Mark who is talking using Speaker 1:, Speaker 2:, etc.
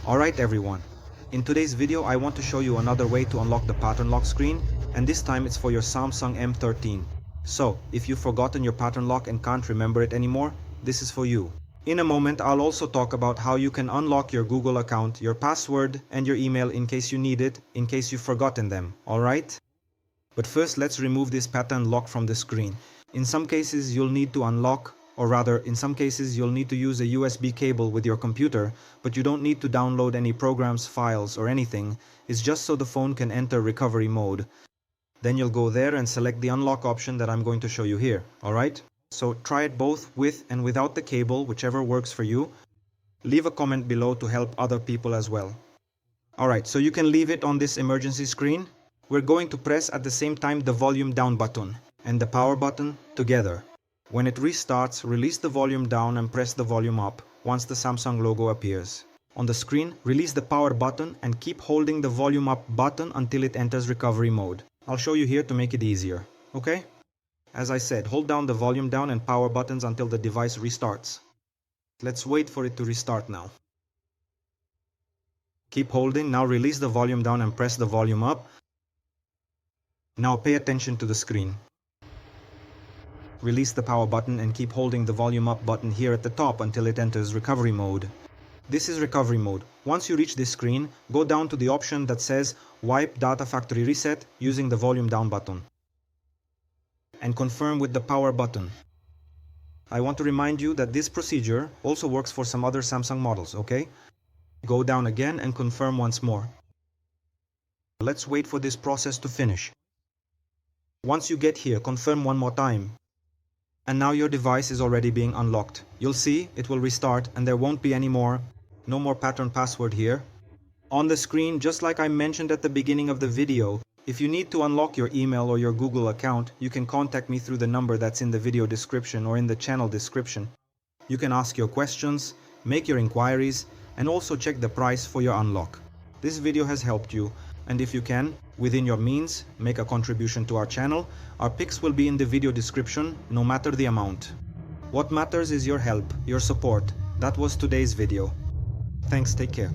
Speaker 1: Alright everyone, in today's video I want to show you another way to unlock the pattern lock screen, and this time it's for your Samsung M13. So, if you've forgotten your pattern lock and can't remember it anymore, this is for you. In a moment I'll also talk about how you can unlock your Google account, your password, and your email in case you need it, in case you've forgotten them, alright? But first let's remove this pattern lock from the screen. In some cases you'll need to unlock, or rather, in some cases you'll need to use a USB cable with your computer, but you don't need to download any programs, files, or anything. It's just so the phone can enter recovery mode. Then you'll go there and select the unlock option that I'm going to show you here, alright? So try it both with and without the cable, whichever works for you. Leave a comment below to help other people as well. Alright, so you can leave it on this emergency screen. We're going to press at the same time the volume down button and the power button together. When it restarts, release the volume down and press the volume up once the Samsung logo appears. On the screen, release the power button and keep holding the volume up button until it enters recovery mode. I'll show you here to make it easier, okay? As I said, hold down the volume down and power buttons until the device restarts. Let's wait for it to restart now. Keep holding, now release the volume down and press the volume up. Now pay attention to the screen. Release the power button and keep holding the volume up button here at the top until it enters recovery mode. This is recovery mode. Once you reach this screen, go down to the option that says Wipe Data Factory Reset using the volume down button. And confirm with the power button. I want to remind you that this procedure also works for some other Samsung models, okay? Go down again and confirm once more. Let's wait for this process to finish. Once you get here, confirm one more time. And now your device is already being unlocked. You'll see it will restart and there won't be no more pattern password here. On the screen, just like I mentioned at the beginning of the video, if you need to unlock your email or your Google account, you can contact me through the number that's in the video description or in the channel description. You can ask your questions, make your inquiries, and also check the price for your unlock. This video has helped you, and if you can, within your means, make a contribution to our channel. Our pics will be in the video description, no matter the amount. What matters is your help, your support. That was today's video. Thanks, take care.